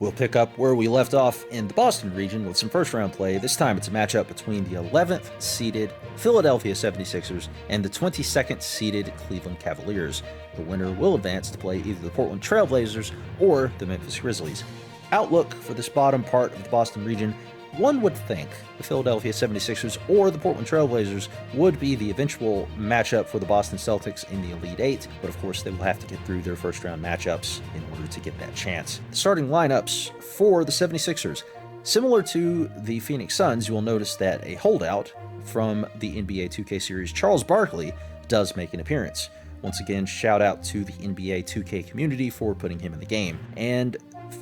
We'll pick up where we left off in the Boston region with some first-round play. This time it's a matchup between the 11th-seeded Philadelphia 76ers and the 22nd-seeded Cleveland Cavaliers. The winner will advance to play either the Portland Trail Blazers or the Memphis Grizzlies. Outlook for this bottom part of the Boston region: one would think the Philadelphia 76ers or the Portland Trail Blazers would be the eventual matchup for the Boston Celtics in the Elite Eight, but of course they will have to get through their first-round matchups in order to get that chance. The starting lineups for the 76ers. Similar to the Phoenix Suns, you will notice that a holdout from the NBA 2K series, Charles Barkley, does make an appearance. Once again, shout out to the NBA 2K community for putting him in the game. And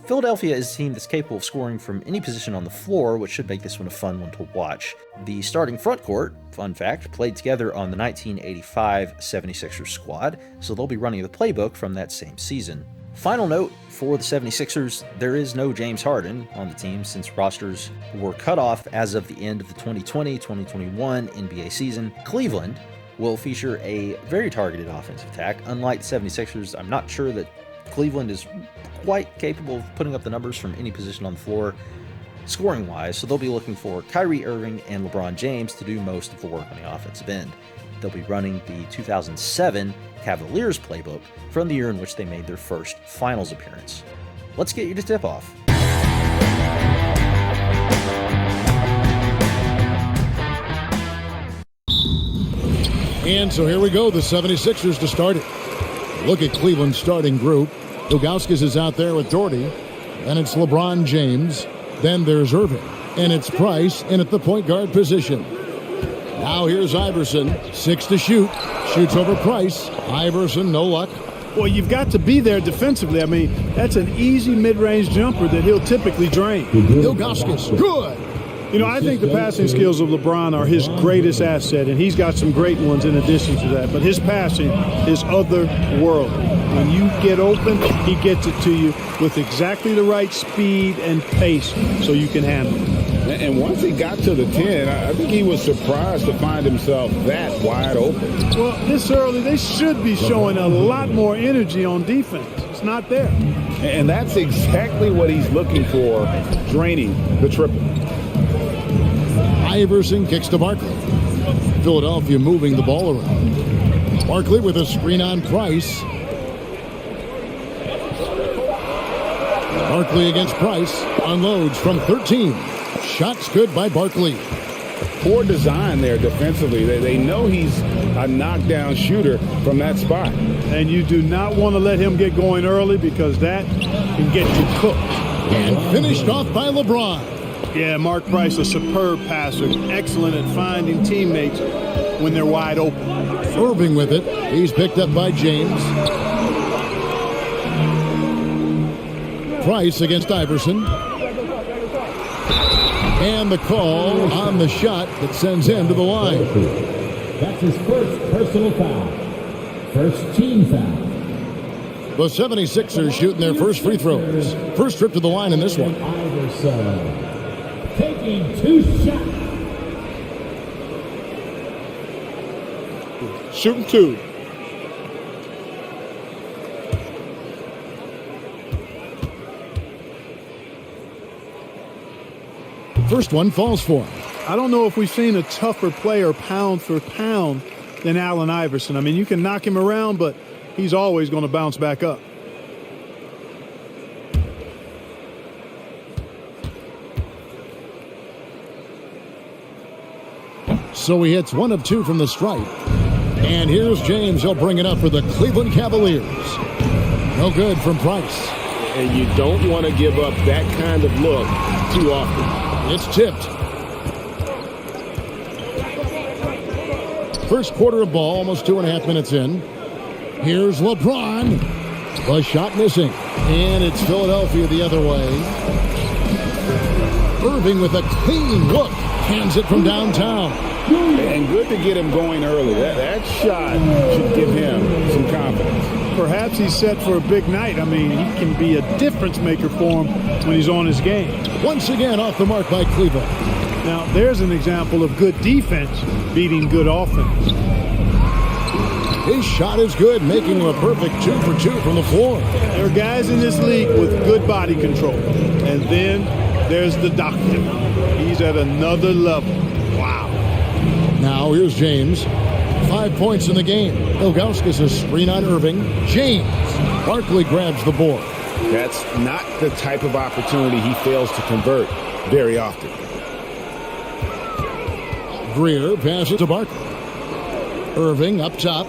Philadelphia is a team that's capable of scoring from any position on the floor, which should make this one a fun one to watch. The starting front court, fun fact, played together on the 1985 76ers squad, so they'll be running the playbook from that same season. Final note for the 76ers, there is no James Harden on the team since rosters were cut off as of the end of the 2020-2021 NBA season. Cleveland will feature a very targeted offensive attack. Unlike the 76ers, I'm not sure that Cleveland is quite capable of putting up the numbers from any position on the floor scoring-wise, so they'll be looking for Kyrie Irving and LeBron James to do most of the work on the offensive end. They'll be running the 2007 Cavaliers playbook from the year in which they made their first finals appearance. Let's get you to tip-off. And so here we go, the 76ers to start it. Look at Cleveland's starting group. Ilgauskas is out there with Daugherty. And it's LeBron James. Then there's Erving. And it's Price in at the point guard position. Now here's Iverson. 6 to shoot. Shoots over Price. Iverson, no luck. Well, you've got to be there defensively. I mean, that's an easy mid-range jumper that he'll typically drain. Ilgauskas, good. You know, I think the passing skills of LeBron are his greatest asset, and he's got some great ones in addition to that. But his passing is otherworldly. When you get open, he gets it to you with exactly the right speed and pace so you can handle it. And once he got to the 10, I think he was surprised to find himself that wide open. Well, this early, they should be showing a lot more energy on defense. It's not there. And that's exactly what he's looking for, draining the triple. Iverson kicks to Barkley. Philadelphia moving the ball around. Barkley with a screen on Price. Barkley against Price. Unloads from 13. Shots good by Barkley. Poor design there defensively. They know he's a knockdown shooter from that spot. And you do not want to let him get going early because that can get you cooked. And finished off by LeBron. Yeah, Mark Price, a superb passer. Excellent at finding teammates when they're wide open. Erving with it. He's picked up by James. Price against Iverson. And the call on the shot that sends him to the line. That's his first personal foul. First team foul. The 76ers shooting their first free throws. First trip to the line in this one. Iverson taking 2 shots. Shooting 2. First one falls for him. I don't know if we've seen a tougher player pound for pound than Allen Iverson. I mean, you can knock him around, but he's always going to bounce back up. So he hits 1 of 2 from the stripe. And here's James. He'll bring it up for the Cleveland Cavaliers. No good from Price. And you don't want to give up that kind of look too often. It's tipped. First quarter of ball, almost 2.5 minutes in. Here's LeBron. A shot missing. And it's Philadelphia the other way. Erving with a clean look. Hands it from downtown. And good to get him going early. That shot should give him some confidence. Perhaps he's set for a big night. I mean, he can be a difference maker for him when he's on his game. Once again off the mark by Cleveland. Now, there's an example of good defense beating good offense. His shot is good, making him a perfect 2 for 2 from the floor. There are guys in this league with good body control. And then there's the Daugherty. He's at another level. Wow. Now here's James. 5 points in the game. Ilgauskas a screen on Irving. James. Barkley grabs the board. That's not the type of opportunity he fails to convert very often. Greer passes to Barkley. Irving up top.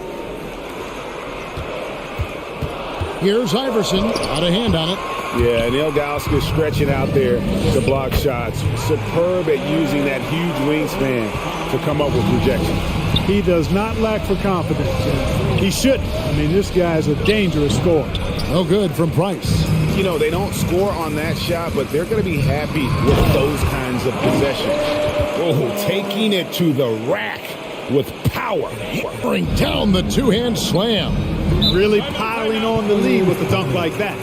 Here's Iverson. Out of hand on it. Yeah, and Ilgauskas stretching out there to block shots. Superb at using that huge wingspan to come up with rejection. He does not lack for confidence. He shouldn't. I mean, this guy's a dangerous scorer. No good from Price. You know, they don't score on that shot, but they're going to be happy with those kinds of possessions. Oh, taking it to the rack with power. Bring down the two-hand slam. Really piling on the lead with a dunk like that.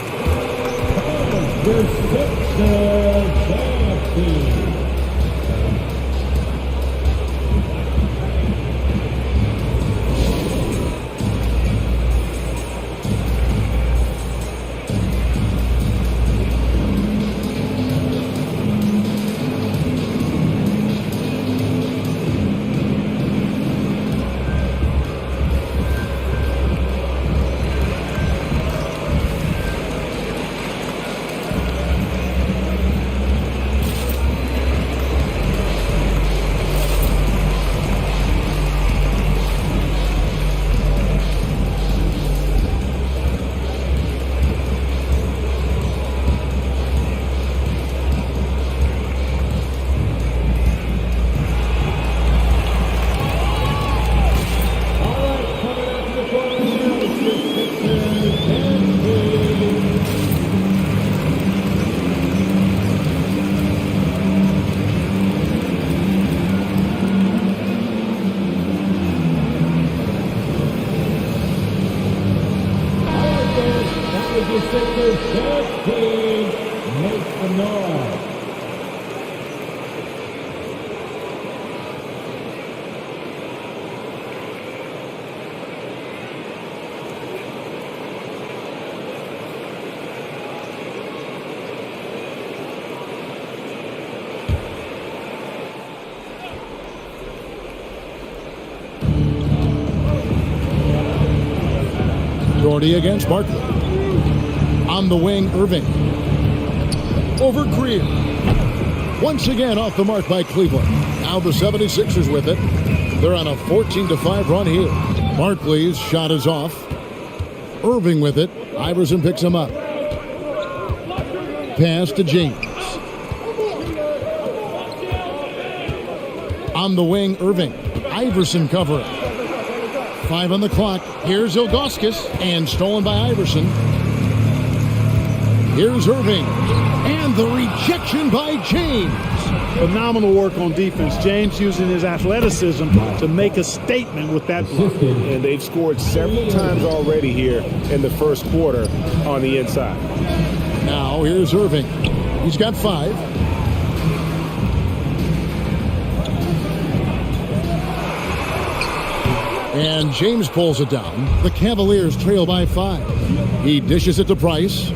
Daugherty against Barkley. On the wing, Irving. Over Greer. Once again off the mark by Cleveland. Now the 76ers with it. They're on a 14-5 run here. Barkley's shot is off. Irving with it. Iverson picks him up. Pass to James. On the wing, Irving. Iverson covering. 5 on the clock. Here's Ilgauskas, and stolen by Iverson. Here's Irving, and the rejection by James. Phenomenal work on defense. James using his athleticism to make a statement with that block. And they've scored several times already here in the first quarter on the inside. Now here's Irving. He's got 5. And James pulls it down. The Cavaliers trail by 5. He dishes it to Price.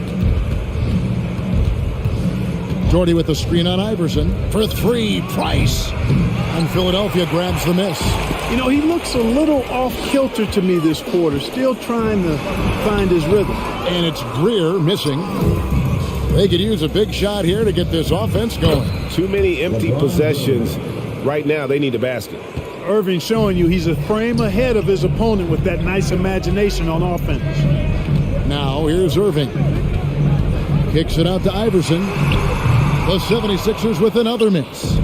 Daugherty with the screen on Iverson. For 3, Price. And Philadelphia grabs the miss. You know, he looks a little off-kilter to me this quarter. Still trying to find his rhythm. And it's Greer missing. They could use a big shot here to get this offense going. Too many empty possessions. Right now, they need a basket. Irving showing you he's a frame ahead of his opponent with that nice imagination on offense. Now here's Irving. Kicks it out to Iverson. The 76ers with another miss.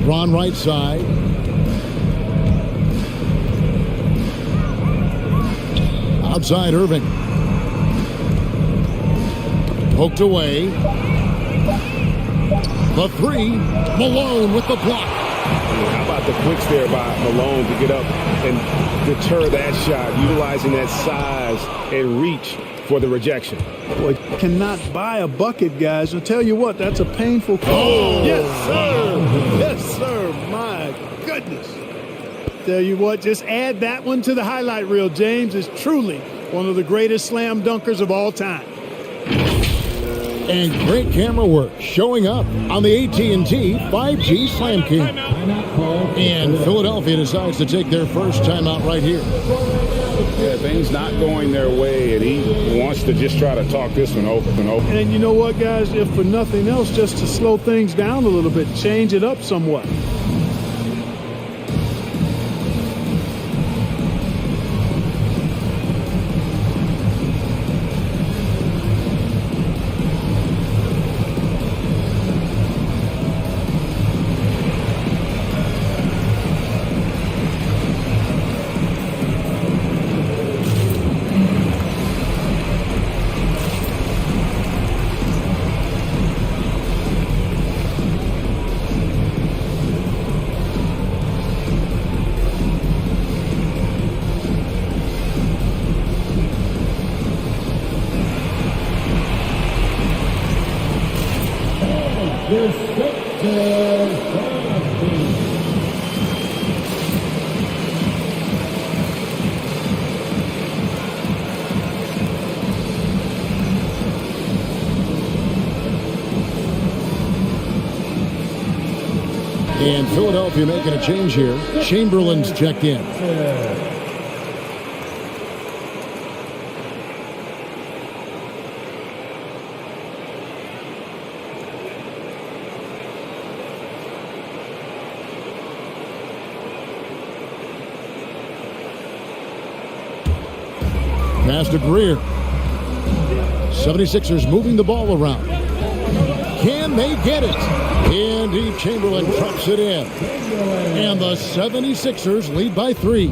Ron right side. Outside Irving. Poked away. The 3, Malone with the block. How about the quicks there by Malone to get up and deter that shot, utilizing that size and reach for the rejection. Boy, cannot buy a bucket, guys. I'll tell you what, that's a painful call. Oh! Yes, sir. Yes, sir. My goodness. Tell you what, just add that one to the highlight reel. James is truly one of the greatest slam dunkers of all time. And great camera work showing up on the AT&T 5G Slam King. And Philadelphia decides to take their first timeout right here. Yeah, things not going their way, and he wants to just try to talk this one over and over. And you know what, guys? If for nothing else, just to slow things down a little bit, change it up somewhat. And Philadelphia making a change here. Chamberlain's checked in. Pass to Greer. 76ers moving the ball around. Can they get it? Indeed, Chamberlain traps it in. And the 76ers lead by 3.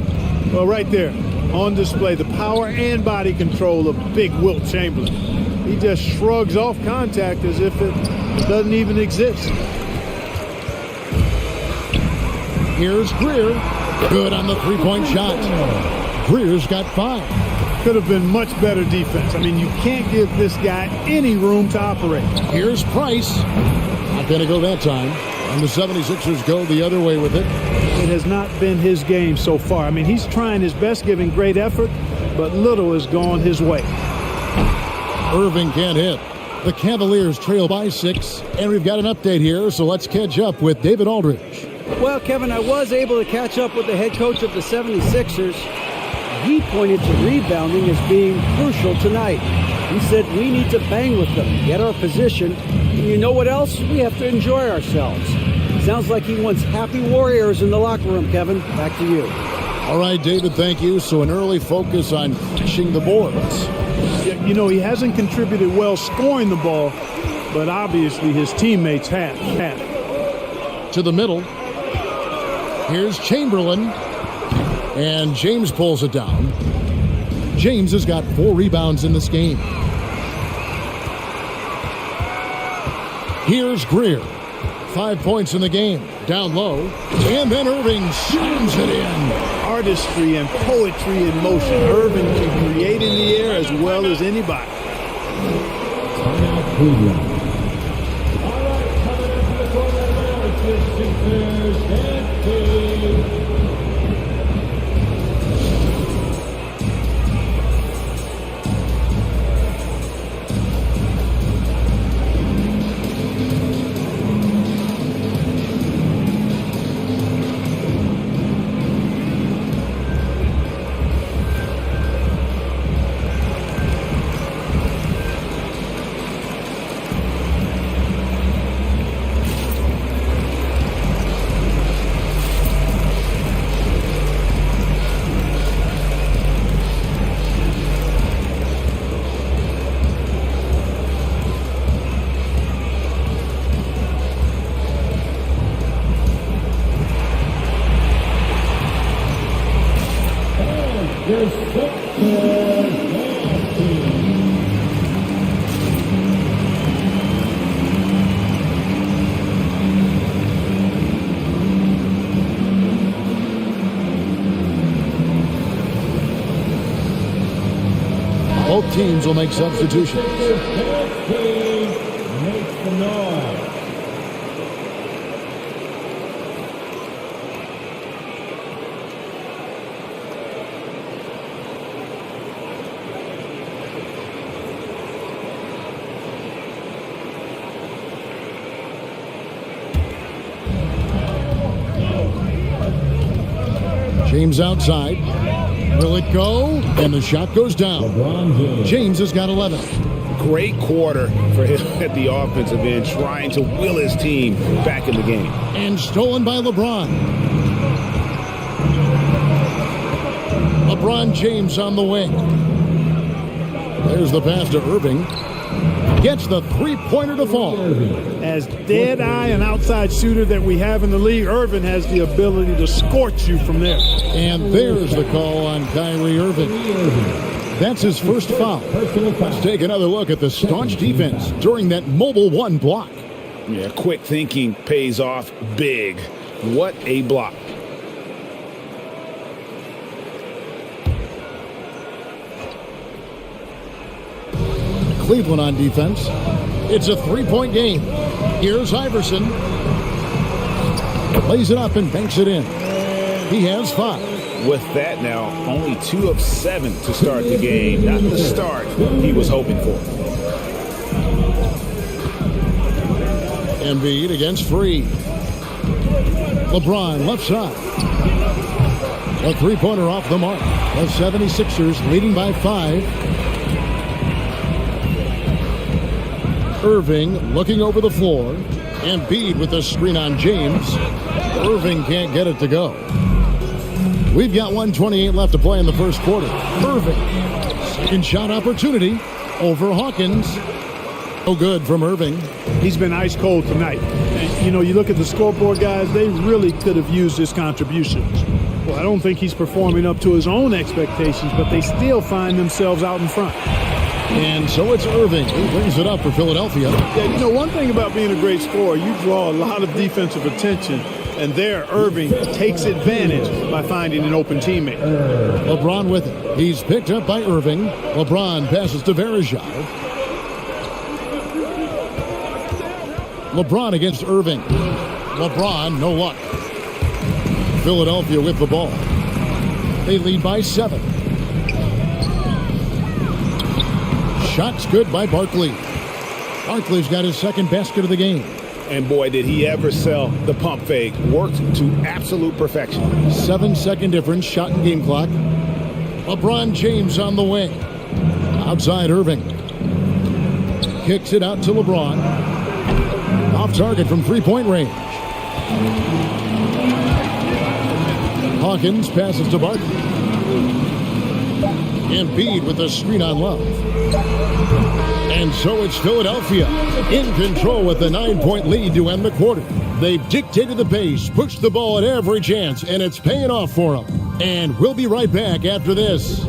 Well, right there, on display, the power and body control of big Wilt Chamberlain. He just shrugs off contact as if it doesn't even exist. Here's Greer. Good on the three-point shot. Greer's got 5. Could have been much better defense. I mean, you can't give this guy any room to operate. Here's Price. Not going to go that time. And the 76ers go the other way with it. It has not been his game so far. I mean, he's trying his best, giving great effort, but little has gone his way. Irving can't hit. The Cavaliers trail by 6. And we've got an update here, so let's catch up with David Aldridge. Well, Kevin, I was able to catch up with the head coach of the 76ers. He pointed to rebounding as being crucial tonight. He said we need to bang with them, get our position, and you know what else? We have to enjoy ourselves. Sounds like he wants happy warriors in the locker room, Kevin. Back to you. All right, David, thank you. So an early focus on catching the boards. Yeah, you know, he hasn't contributed well scoring the ball, but obviously his teammates have. To the middle. Here's Chamberlain. And James pulls it down. James has got 4 rebounds in this game. Here's Greer. 5 points in the game. Down low. And then Irving shoots it in. Artistry and poetry in motion. Irving can create in the air as well as anybody. Timeout, Cleveland. All right, coming up to the corner now, it's the Sixers and Cleveland. Both teams will make substitutions. Makes the noise. James outside. Will it go? And the shot goes down. James has got 11. Great quarter for him at the offensive end, trying to will his team back in the game. And stolen by LeBron. LeBron James on the wing. There's the pass to Irving. Gets the three-pointer to fall. As dead-eye and outside shooter that we have in the league, Irving has the ability to scorch you from there. And there's the call on Kyrie Irving. That's his first foul. Let's take another look at the staunch defense during that mobile one block. Yeah, quick thinking pays off big. What a block. Cleveland on defense. It's a three-point game. Here's Iverson. Lays it up and banks it in. He has 5. With that now, only 2 of 7 to start the game. Not the start he was hoping for. Embiid against Free. LeBron left side. A three-pointer off the mark. The 76ers leading by 5. Irving looking over the floor. Embiid with a screen on James. Irving can't get it to go. We've got 1:28 left to play in the first quarter. Irving. Second shot opportunity over Hawkins. No good from Irving. He's been ice cold tonight. And, you know, you look at the scoreboard, guys, they really could have used his contributions. Well, I don't think he's performing up to his own expectations, but they still find themselves out in front. And so it's Irving who brings it up for Philadelphia. Yeah, you know, one thing about being a great scorer, you draw a lot of defensive attention. And there, Irving takes advantage by finding an open teammate. LeBron with it. He's picked up by Irving. LeBron passes to Varejao. LeBron against Irving. LeBron, no luck. Philadelphia with the ball. They lead by 7. Shots good by Barkley. Barkley's got his second basket of the game. And boy, did he ever sell the pump fake. Worked to absolute perfection. 7-second difference, shot and game clock. LeBron James on the wing. Outside Irving. Kicks it out to LeBron. Off target from three-point range. Hawkins passes to Barkley. Embiid with a screen on Love. And so it's Philadelphia in control with the 9-point lead to end the quarter. They've dictated the pace, pushed the ball at every chance, and it's paying off for them. And we'll be right back after this.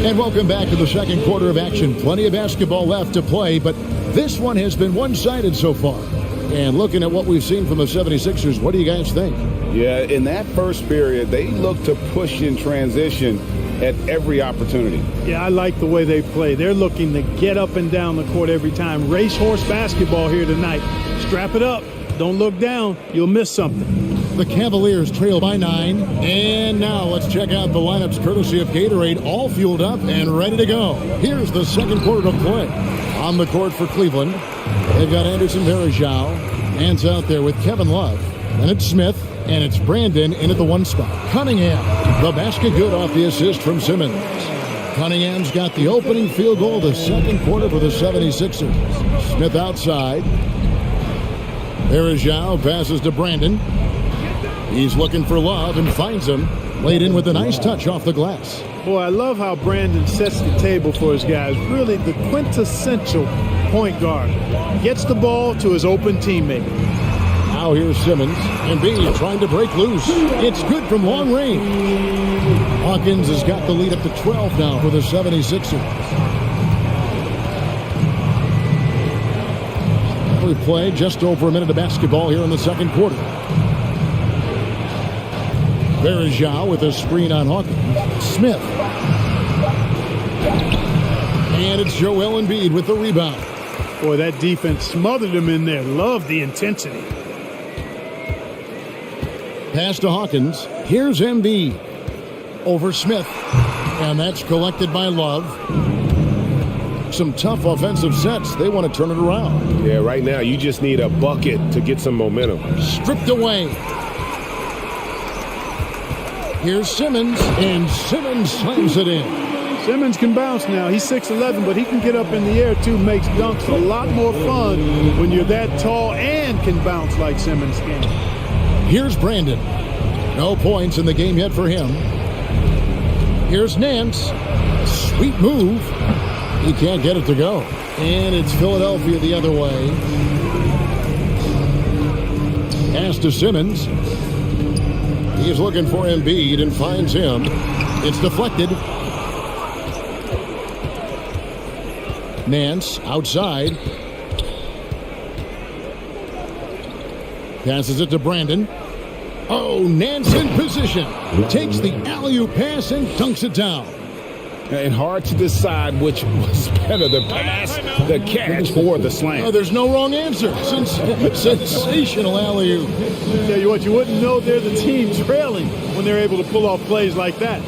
And welcome back to the second quarter of action. Plenty of basketball left to play, but this one has been one-sided so far. And looking at what we've seen from the 76ers, what do you guys think? Yeah, in that first period, they looked to push in transition at every opportunity. Yeah, I like the way they play. They're looking to get up and down the court every time. Racehorse basketball here tonight. Strap it up. Don't look down. You'll miss something. The Cavaliers trail by 9. And now let's check out the lineups courtesy of Gatorade, all fueled up and ready to go. Here's the second quarter of play. On the court for Cleveland, they've got Anderson Varejao. Hands out there with Kevin Love. Then it's Smith, and it's Brandon in at the 1 spot. Cunningham, the basket good off the assist from Simmons. Cunningham's got the opening field goal of the second quarter for the 76ers. Smith outside. Varejao passes to Brandon. He's looking for Love and finds him. Laid in with a nice touch off the glass. Boy, I love how Brandon sets the table for his guys. Really the quintessential point guard. Gets the ball to his open teammate. Now here's Simmons. Embiid trying to break loose. It's good from long range. Hawkins has got the lead up to 12 now for the 76ers. We play just over a minute of basketball here in the second quarter. Varejao with a screen on Hawkins. Smith. And it's Joel Embiid with the rebound. Boy, that defense smothered him in there. Love the intensity. Pass to Hawkins. Here's Embiid. Over Smith. And that's collected by Love. Some tough offensive sets. They want to turn it around. Yeah, right now you just need a bucket to get some momentum. Stripped away. Here's Simmons, and Simmons slams it in. Simmons can bounce now. He's 6'11", but he can get up in the air too. Makes dunks a lot more fun when you're that tall and can bounce like Simmons can. Here's Brandon. No points in the game yet for him. Here's Nance. Sweet move. He can't get it to go. And it's Philadelphia the other way. Pass to Simmons. He's looking for Embiid and finds him. It's deflected. Nance outside. Passes it to Brandon. Oh, Nance in position. Takes the alley-oop pass and dunks it down. And hard to decide which was better, the pass, the catch, or the slam. Oh, there's no wrong answer. Sensational alley-oop. Tell you what, you wouldn't know they're the team trailing when they're able to pull off plays like that.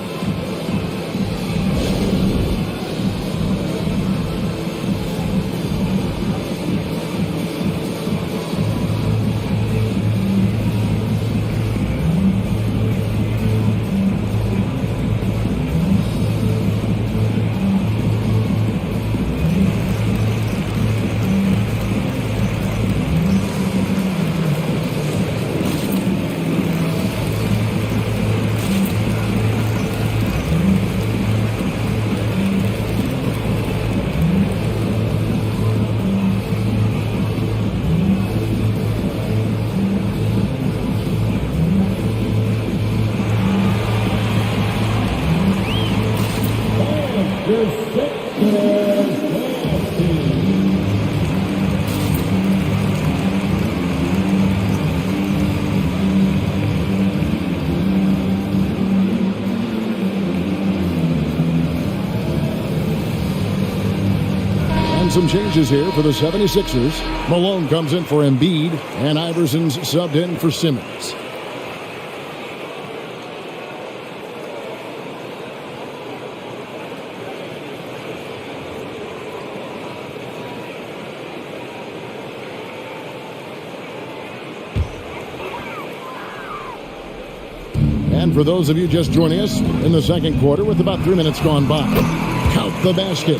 Some changes here for the 76ers. Malone comes in for Embiid, and Iverson's subbed in for Simmons. And for those of you just joining us in the second quarter with about 3 minutes gone by, count the basket.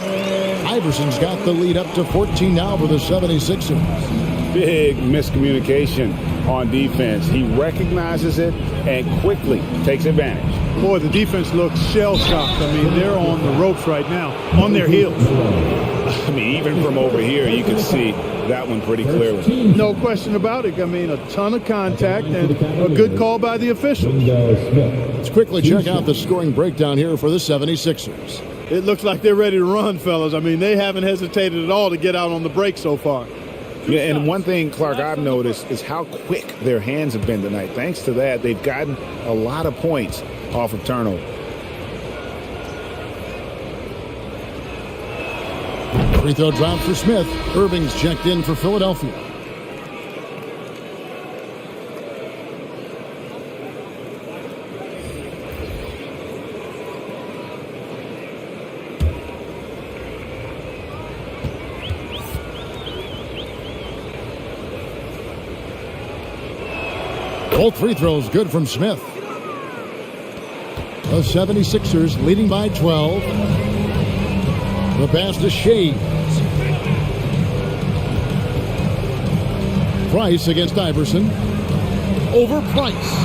Iverson's got the lead up to 14 now for the 76ers. Big miscommunication on defense. He recognizes it and quickly takes advantage. Boy, the defense looks shell-shocked. I mean, they're on the ropes right now, on their heels. I mean, even from over here, you can see that one pretty clearly. No question about it. I mean, a ton of contact and a good call by the officials. Let's quickly check out the scoring breakdown here for the 76ers. It looks like they're ready to run, fellas. I mean, they haven't hesitated at all to get out on the break so far. Yeah, and one thing, Clark, I've noticed is how quick their hands have been tonight. Thanks to that, they've gotten a lot of points off of turnover. Free throw drop for Smith. Irving's checked in for Philadelphia. Both free throws good from Smith. The 76ers leading by 12. The pass to Shades. Price against Iverson. Over Price.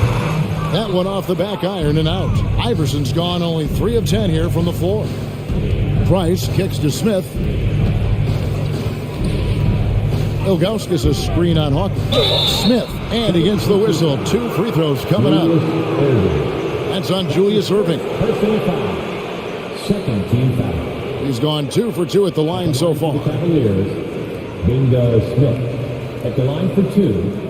That one off the back iron and out. Iverson's gone only 3 of 10 here from the floor. Price kicks to Smith. Ilgauskas a screen on Hawkins. Smith, and against the whistle, 2 free throws coming up. That's on Julius Erving. Second team foul. He's gone 2 for 2 at the line so far. Cavaliers, Bingo Smith at the line for 2.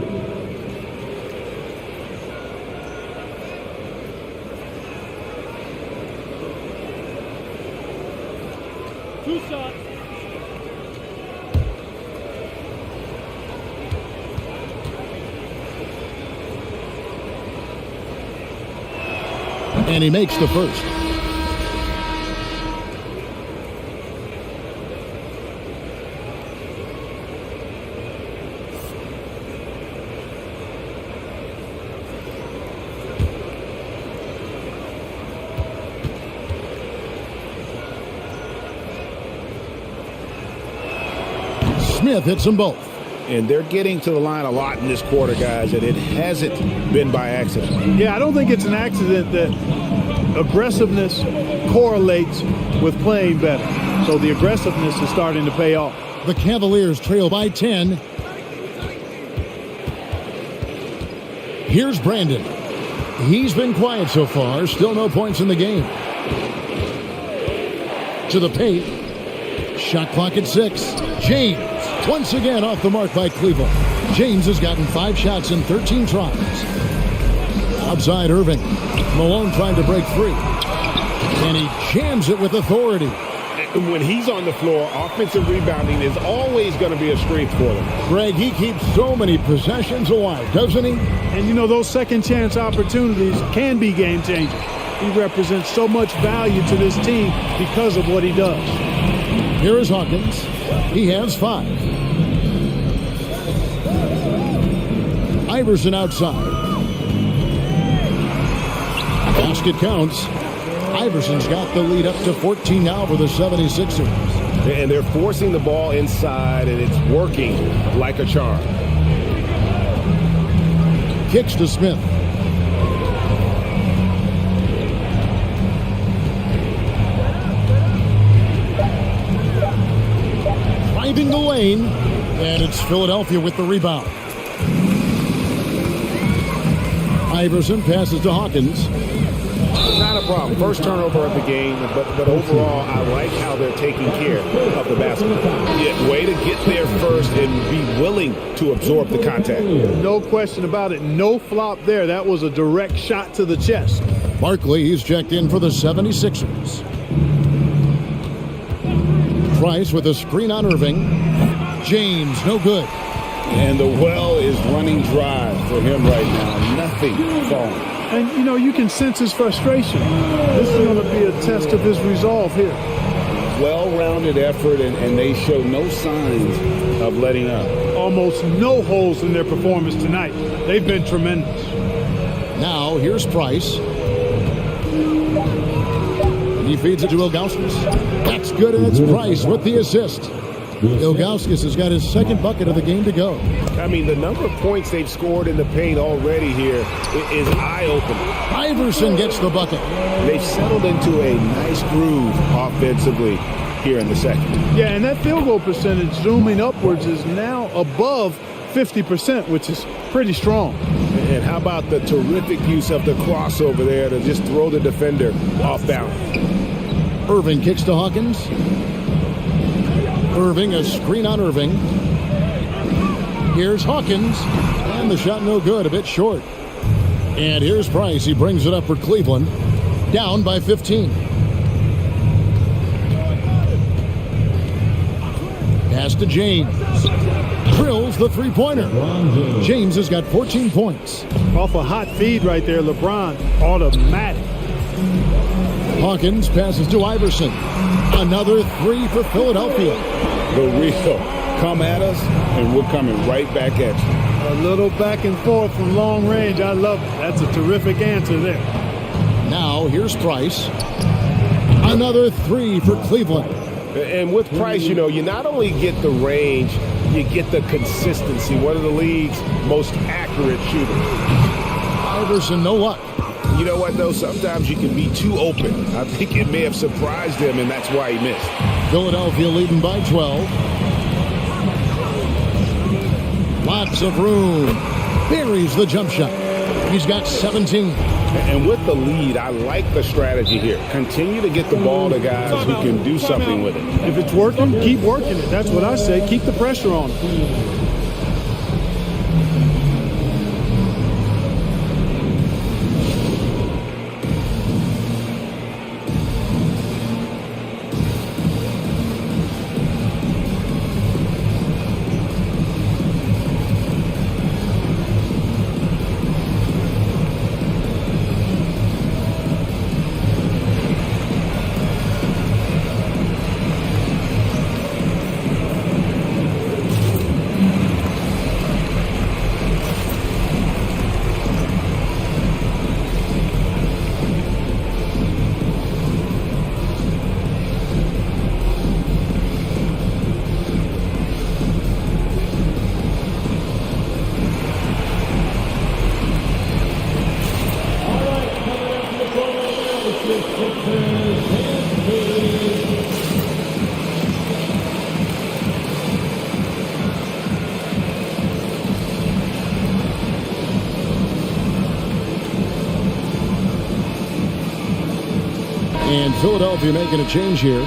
And he makes the first. Smith hits them both. And they're getting to the line a lot in this quarter, guys, and it hasn't been by accident. Yeah, I don't think it's an accident that aggressiveness correlates with playing better. So the aggressiveness is starting to pay off. The Cavaliers trail by 10. Here's Brandon. He's been quiet so far. Still no points in the game. To the paint. Shot clock at 6. James. Once again off the mark by Cleveland. James has gotten 5 shots in 13 tries. Outside Irving. Malone trying to break free. And he jams it with authority. When he's on the floor, offensive rebounding is always going to be a strength for them. Greg, he keeps so many possessions alive, doesn't he? And you know, those second chance opportunities can be game changers. He represents so much value to this team because of what he does. Here is Hawkins. He has 5. Iverson outside. Basket counts. Iverson's got the lead up to 14 now for the 76ers. And they're forcing the ball inside, and it's working like a charm. Kicks to Smith. Driving the lane, and it's Philadelphia with the rebound. Iverson passes to Hawkins. Not a problem. First turnover of the game, but overall, I like how they're taking care of the basketball. Yeah, way to get there first and be willing to absorb the contact. No question about it. No flop there. That was a direct shot to the chest. Barkley, he's checked in for the 76ers. Price with a screen on Irving. James, no good. And the well is running dry for him right now. Nothing falling. And, you know, you can sense his frustration. This is going to be a test of his resolve here. Well-rounded effort, and they show no signs of letting up. Almost no holes in their performance tonight. They've been tremendous. Now, here's Price. He feeds it to Ilgauskas. That's good, and it's Price with the assist. Ilgauskas has got his second bucket of the game to go. I mean, the number of points they've scored in the paint already here is eye-opening. Iverson gets the bucket. They've settled into a nice groove offensively here in the second. Yeah, and that field goal percentage zooming upwards is now above 50%, which is pretty strong. And how about the terrific use of the crossover there to just throw the defender off balance. Irving kicks to Hawkins. Irving, a screen on Irving. Here's Hawkins. And the shot no good, a bit short. And here's Price. He brings it up for Cleveland. Down by 15. Pass to James. Drills the three-pointer. James has got 14 points. Off a hot feed right there, LeBron. Automatic. Hawkins passes to Iverson. Another 3 for Philadelphia. The real come at us, and we're coming right back at you. A little back and forth from long range. I love it. That's a terrific answer there. Now here's Price. Another 3 for Cleveland. And with Price, you know, you not only get the range, you get the consistency. One of the league's most accurate shooters. Iverson, no luck. You know what, though? Sometimes you can be too open. I think it may have surprised him, and that's why he missed. Philadelphia leading by 12. Lots of room. Buries the jump shot. He's got 17. And with the lead, I like the strategy here. Continue to get the ball to guys who can do something with it. If it's working, keep working it. That's what I say. Keep the pressure on it. And Philadelphia making a change here.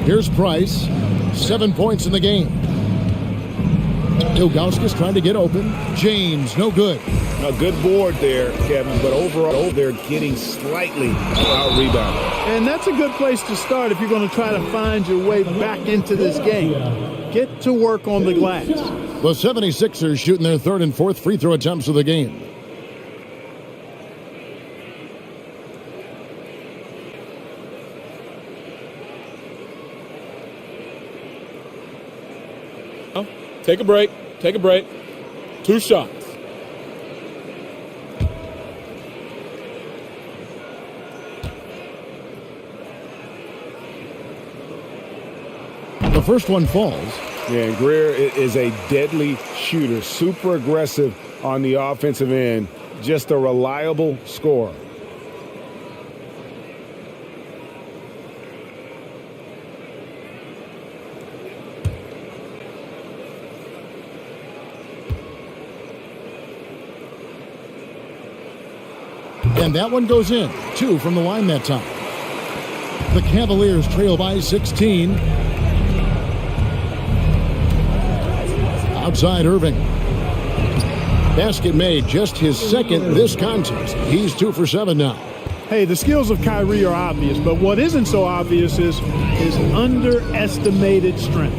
Here's Price, 7 points in the game. Ilgauskas trying to get open. James, no good. A good board there, Kevin, but overall they're getting slightly out-rebounded. And that's a good place to start if you're going to try to find your way back into this game. Get to work on the glass. The 76ers shooting their third and fourth free throw attempts of the game. Take a break. Take a break. 2 shots. The first one falls. Yeah, and Greer is a deadly shooter, super aggressive on the offensive end, just a reliable scorer. And that one goes in. 2 from the line that time. The Cavaliers trail by 16. Outside Irving. Basket made, just his second this contest. He's 2 for 7 now. Hey, the skills of Kyrie are obvious, but what isn't so obvious is his underestimated strength.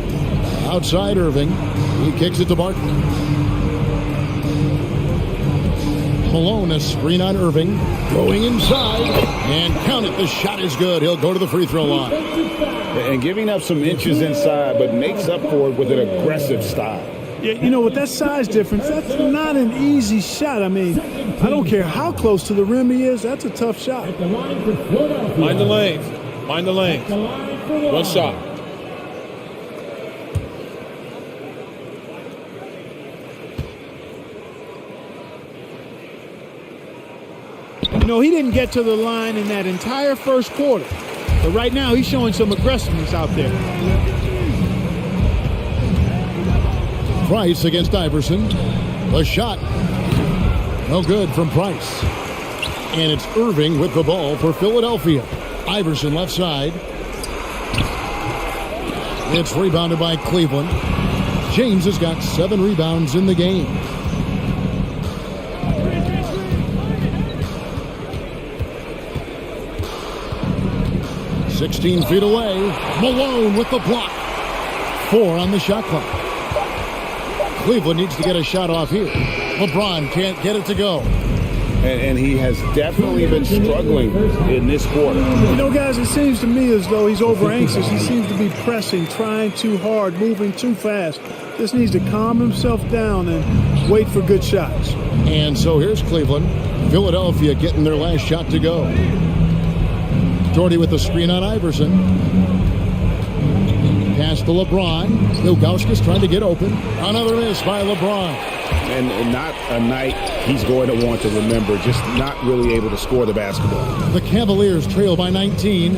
Outside Irving. He kicks it to Barkley. Malone, a screen on Irving. Going inside. And count it, the shot is good. He'll go to the free throw line. And giving up some inches inside, but makes up for it with an aggressive style. Yeah, you know, with that size difference, that's not an easy shot. I mean, I don't care how close to the rim he is. That's a tough shot. Mind the lanes. Mind the lanes. 1 shot. You know, he didn't get to the line in that entire first quarter. But right now, he's showing some aggressiveness out there. Price against Iverson. A shot. No good from Price. And it's Irving with the ball for Philadelphia. Iverson left side. It's rebounded by Cleveland. James has got 7 rebounds in the game. "16 feet away. Malone with the block. 4 on the shot clock. Cleveland needs to get a shot off here. LeBron can't get it to go. And he has definitely been struggling in this quarter. You know, guys, it seems to me as though he's over anxious. He seems to be pressing, trying too hard, moving too fast. Just needs to calm himself down and wait for good shots. And so here's Cleveland. Philadelphia getting their last shot to go. Daugherty with the screen on Iverson. Pass to LeBron. Ilgauskas trying to get open. Another miss by LeBron. And not a night he's going to want to remember, just not really able to score the basketball. The Cavaliers trail by 19.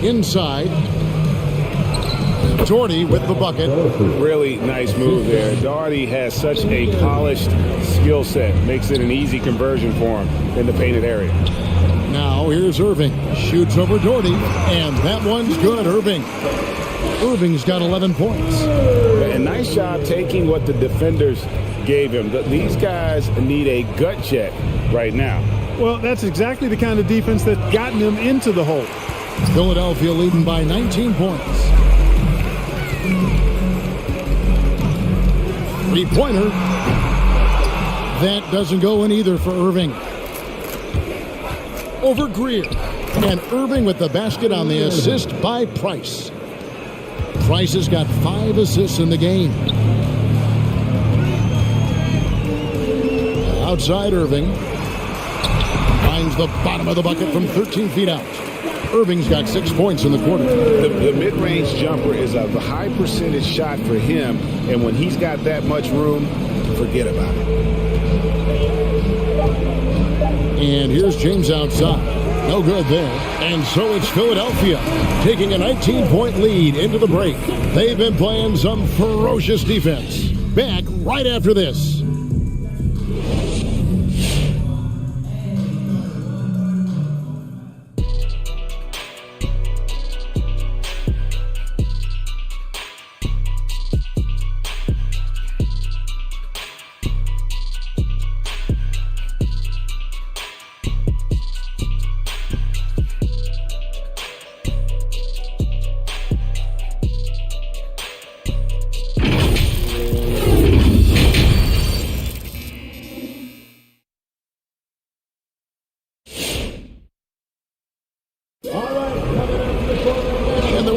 Inside. Daugherty with the bucket. Really nice move there. Daugherty has such a polished skill set. Makes it an easy conversion for him in the painted area. Now here's Irving. Shoots over Daugherty. And that one's good. Irving's got 11 points. And nice job taking what the defenders gave him. These guys need a gut check right now. Well, that's exactly the kind of defense that's gotten them into the hole. Philadelphia leading by 19 points. Three-pointer. That doesn't go in either for Irving. Over Greer. And Irving with the basket on the assist by Price. Price has got 5 assists in the game. Outside Irving. Finds the bottom of the bucket from 13 feet out. Irving's got 6 points in the quarter. The mid-range jumper is a high percentage shot for him, and when he's got that much room, forget about it. And here's James outside. No good there. And so it's Philadelphia taking a 19-point lead into the break. They've been playing some ferocious defense. Back right after this.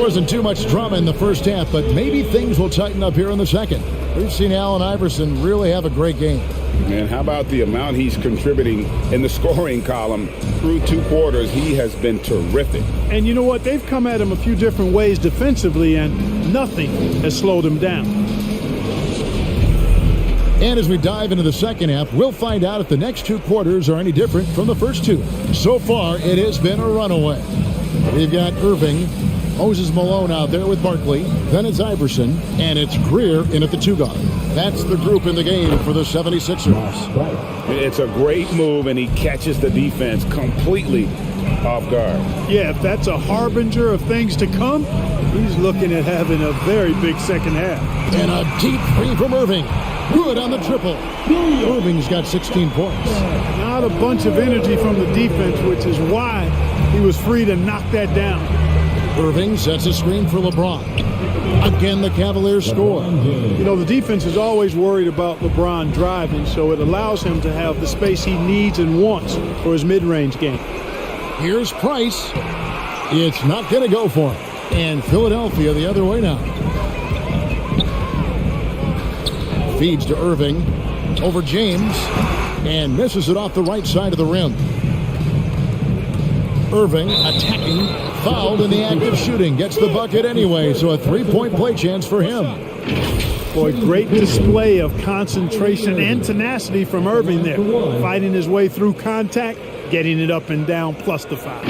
Wasn't too much drama in the first half, but maybe things will tighten up here in the second. We've seen Allen Iverson really have a great game. And how about the amount he's contributing in the scoring column through 2 quarters? He has been terrific. And you know what? They've come at him a few different ways defensively, and nothing has slowed him down. And as we dive into the second half, we'll find out if the next 2 quarters are any different from the first 2. So far, it has been a runaway. We've got Irving, Moses Malone out there with Barkley. Then it's Iverson, and it's Greer in at the 2 guard. That's the group in the game for the 76ers. It's a great move, and he catches the defense completely off guard. Yeah, if that's a harbinger of things to come, he's looking at having a very big second half. And a deep three from Irving. Good on the triple. Irving's got 16 points. Not a bunch of energy from the defense, which is why he was free to knock that down. Irving sets a screen for LeBron. Again, the Cavaliers score. You know, the defense is always worried about LeBron driving, so it allows him to have the space he needs and wants for his mid-range game. Here's Price. It's not going to go for him. And Philadelphia the other way now. Feeds to Irving. Over James. And misses it off the right side of the rim. Irving attacking. Fouled in the act of shooting. Gets the bucket anyway, so a 3-point play chance for him. Boy, great display of concentration and tenacity from Irving there. Fighting his way through contact, getting it up and down, plus the foul.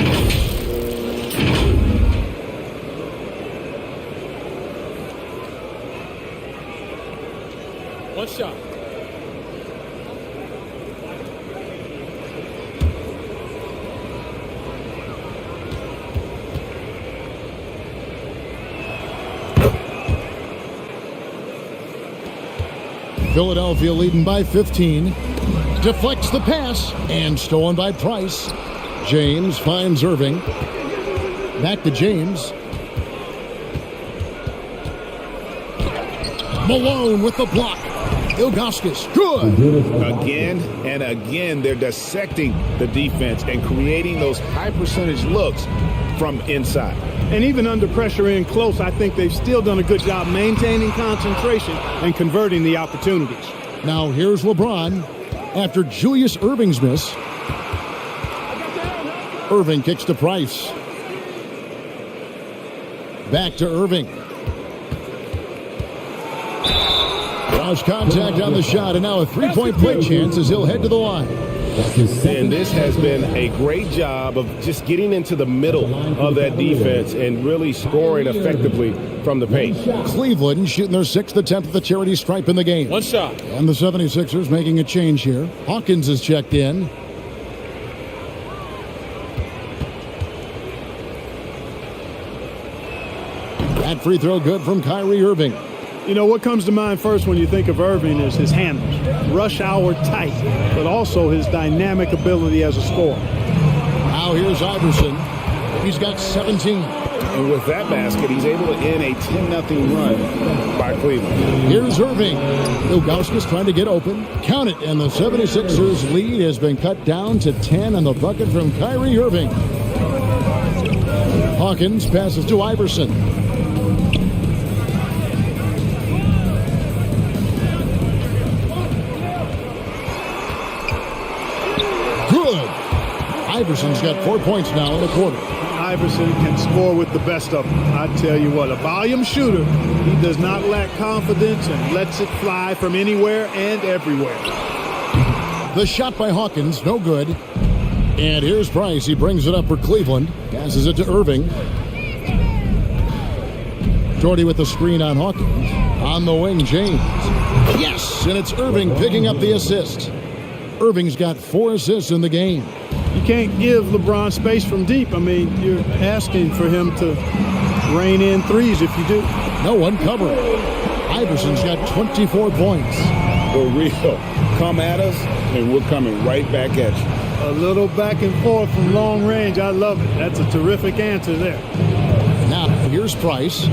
One shot. Philadelphia leading by 15. Deflects the pass and stolen by Price. James finds Irving. Back to James. Malone with the block. Ilgauskas, good. Again and again, they're dissecting the defense and creating those high percentage looks from inside. And even under pressure in close, I think they've still done a good job maintaining concentration and converting the opportunities. Now here's LeBron after Julius Erving's miss. Irving kicks to Price. Back to Irving. Draws contact on the shot, and now a 3-point play chance as he'll head to the line. And this has been a great job of just getting into the middle of that defense and really scoring effectively from the paint. Cleveland shooting their 6th attempt at the charity stripe in the game. One shot. And the 76ers making a change here. Hawkins is checked in. That free throw good from Kyrie Irving. You know, what comes to mind first when you think of Irving is his handles. Rush hour tight, but also his dynamic ability as a scorer. Now here's Iverson. He's got 17. And with that basket, he's able to end a 10-0 run by Cleveland. Here's Irving. Ilgauskas trying to get open. Count it, and the 76ers lead has been cut down to 10 on the bucket from Kyrie Irving. Hawkins passes to Iverson. Iverson's got 4 points now in the quarter. Iverson can score with the best of them. I tell you what, a volume shooter. He does not lack confidence and lets it fly from anywhere and everywhere. The shot by Hawkins, no good. And here's Price. He brings it up for Cleveland. Passes it to Irving. Daugherty with the screen on Hawkins. On the wing, James. Yes, and it's Irving picking up the assist. Irving's got 4 assists in the game. You can't give LeBron space from deep. I mean, you're asking for him to rein in threes if you do. No one covering. Iverson's got 24 points. For real. Come at us, and we're coming right back at you. A little back and forth from long range. I love it. That's a terrific answer there. Now, here's Price.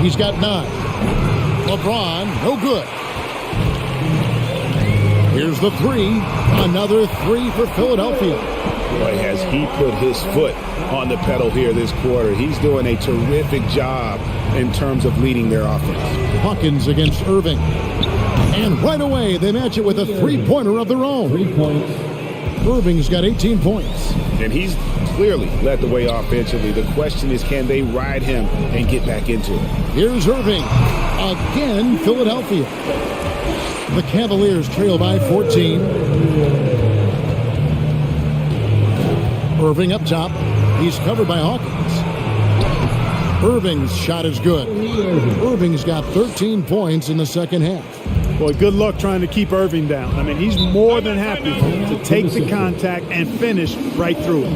He's got 9. LeBron, no good. Here's the 3. Another 3 for Philadelphia. Boy, has he put his foot on the pedal here this quarter. He's doing a terrific job in terms of leading their offense. Hawkins against Irving. And right away, they match it with a 3-pointer of their own. 3 points. Irving's got 18 points. And he's clearly led the way offensively. The question is, can they ride him and get back into it? Here's Irving. Again, Philadelphia. The Cavaliers trail by 14. Irving up top. He's covered by Hawkins. Irving's shot is good. Irving's got 13 points in the second half. Boy, good luck trying to keep Irving down. I mean, he's more than happy to take the contact and finish right through it.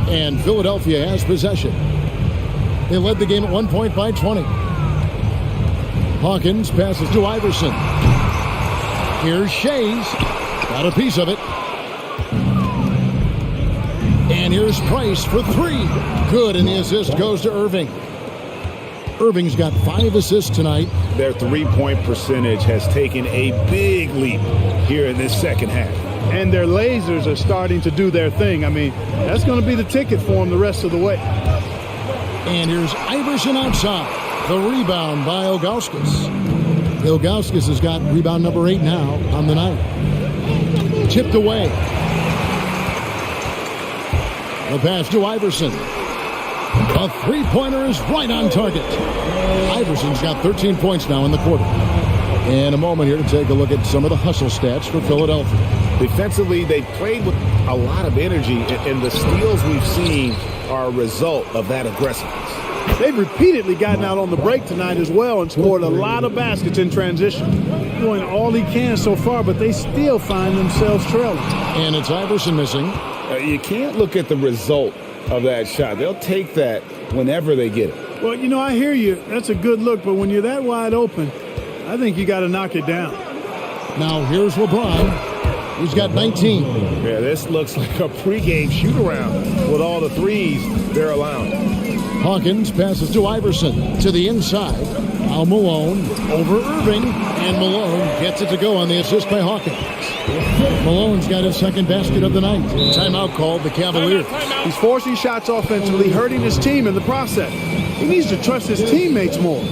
And Philadelphia has possession. They led the game at 1 point by 20. Hawkins passes to Iverson. Here's Shays. Got a piece of it. And here's Price for 3. Good, and the assist goes to Irving. Irving's got 5 assists tonight. Their three-point percentage has taken a big leap here in this second half. And their lasers are starting to do their thing. I mean, that's going to be the ticket for them the rest of the way. And here's Iverson outside. The rebound by Ilgauskas. Ilgauskas has got rebound number 8 now on the night. Tipped away. The pass to Iverson. A three-pointer is right on target. Iverson's got 13 points now in the quarter. And a moment here to take a look at some of the hustle stats for Philadelphia. Defensively, they played with a lot of energy, and the steals we've seen are a result of that aggressiveness. They've repeatedly gotten out on the break tonight as well and scored a lot of baskets in transition. Doing all he can so far, but they still find themselves trailing. And it's Iverson missing. You can't look at the result of that shot. They'll take that whenever they get it. Well, you know, I hear you. That's a good look, but when you're that wide open, I think you got to knock it down. Now here's LeBron. He's got 19. Yeah, this looks like a pregame shoot-around with all the threes they're allowing. Hawkins passes to Iverson to the inside. Now Malone over Irving, and Malone gets it to go on the assist by Hawkins. Malone's got his second basket of the night. Timeout called the Cavaliers. He's forcing shots offensively, hurting his team in the process. He needs to trust his teammates more.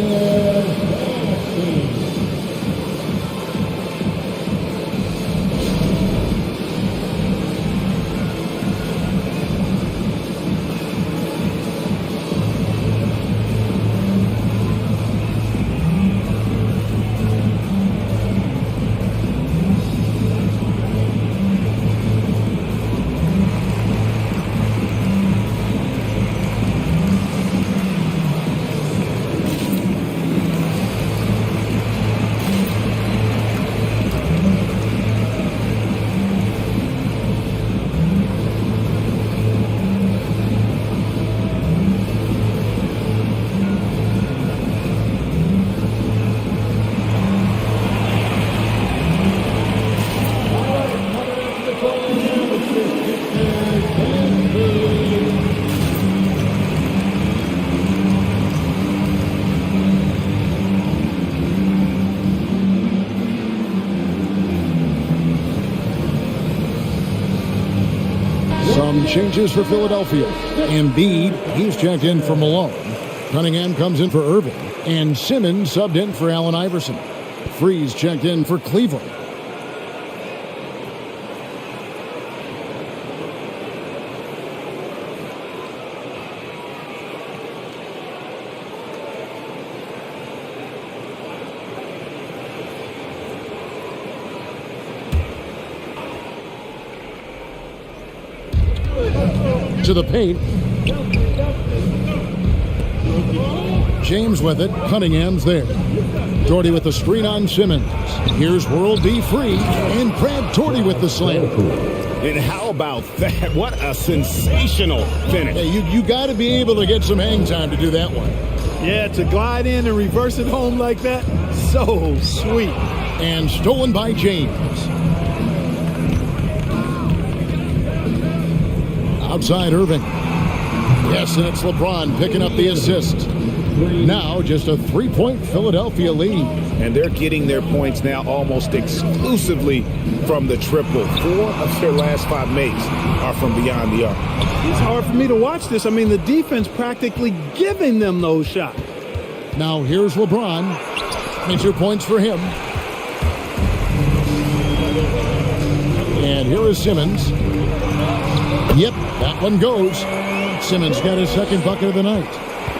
Some changes for Philadelphia. Embiid, he's checked in for Malone. Cunningham comes in for Irving. And Simmons subbed in for Allen Iverson. Freeze checked in for Cleveland. To the paint. James with it. Cunningham's there. Daugherty with the screen on Simmons. Here's World B free. And Brad Daugherty with the slam. And how about that? What a sensational finish. Hey, you got to be able to get some hang time to do that one. Yeah, to glide in and reverse it home like that, so sweet. And stolen by James. Outside Irving. Yes, and it's LeBron picking up the assist. Now just a three-point Philadelphia lead. And they're getting their points now almost exclusively from the triple. 4 of their last 5 makes are from beyond the arc. It's hard for me to watch this. I mean, the defense practically giving them those shots. Now here's LeBron. And 2 points for him. And here is Simmons. Yep, that one goes. Simmons got his second bucket of the night.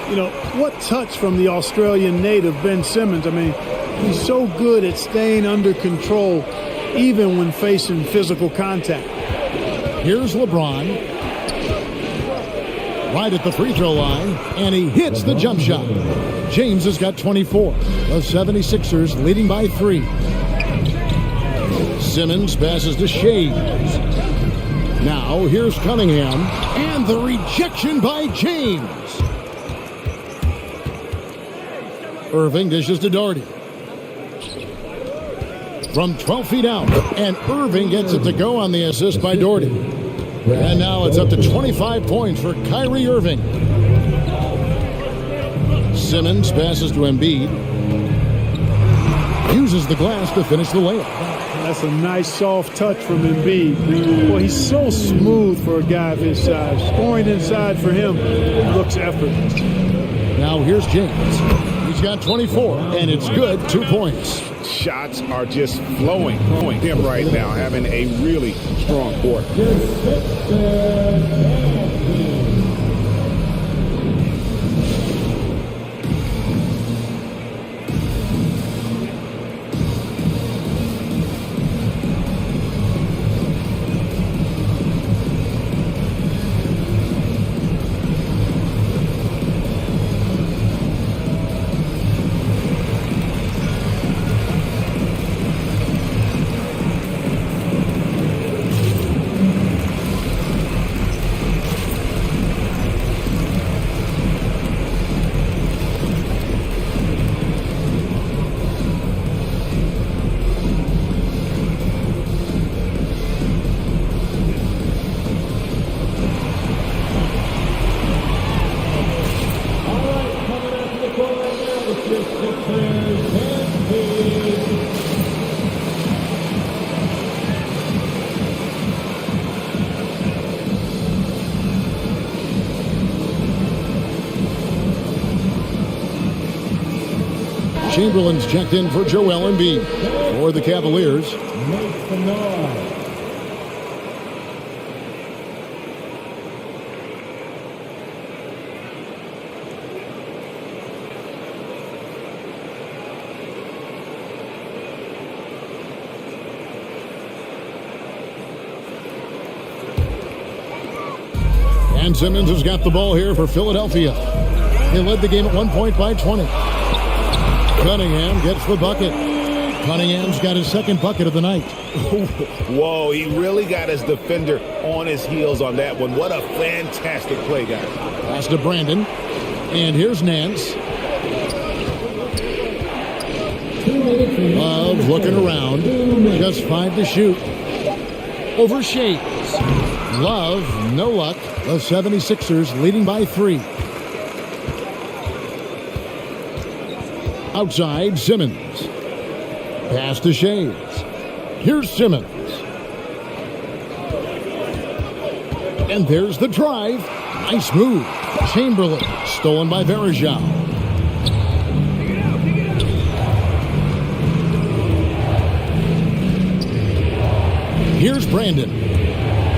You know, what touch from the Australian native, Ben Simmons. I mean, he's so good at staying under control, even when facing physical contact. Here's LeBron. Right at the free throw line, and he hits the jump shot. James has got 24. The 76ers leading by 3. Simmons passes to Shades. Now, here's Cunningham, and the rejection by James. Irving dishes to Daugherty. From 12 feet out, and Irving gets it to go on the assist by Daugherty. And now it's up to 25 points for Kyrie Irving. Simmons passes to Embiid. Uses the glass to finish the layup. That's a nice soft touch from Embiid. Boy, he's so smooth for a guy of his size. Scoring inside for him looks effortless. Now here's James. He's got 24, and it's good. 2 points. Shots are just flowing him right now, having a really strong quarter. Chamberlain's checked in for Joel Embiid for the Cavaliers. Make some noise. And Simmons has got the ball here for Philadelphia. They led the game at 1 point by 20. Cunningham gets the bucket. Cunningham's got his second bucket of the night. Whoa, he really got his defender on his heels on that one. What a fantastic play, guys. Pass to Brandon. And here's Nance. Love looking around. Just 5 to shoot. Over Shades. Love, no luck. The 76ers leading by 3. Outside, Simmons. Pass to Shades. Here's Simmons. And there's the drive. Nice move. Chamberlain, stolen by Varejao. Here's Brandon.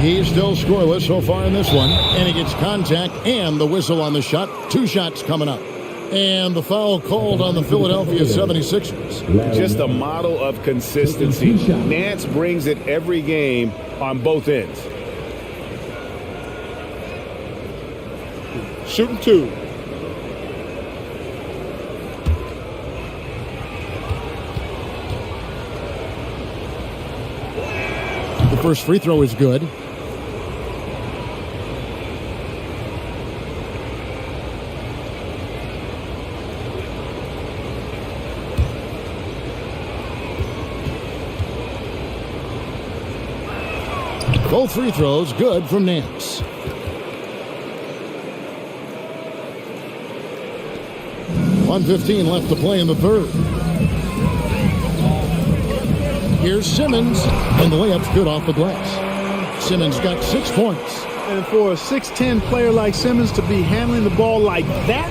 He's still scoreless so far in this one. And he gets contact and the whistle on the shot. 2 shots coming up. And the foul called on the Philadelphia 76ers. Just a model of consistency. Nance brings it every game on both ends. Shooting 2. The first free throw is good. Both free throws good from Nance. .115 left to play in the third. Here's Simmons, and the layup's good off the glass. Simmons got 6 points. And for a 6'10 player like Simmons to be handling the ball like that,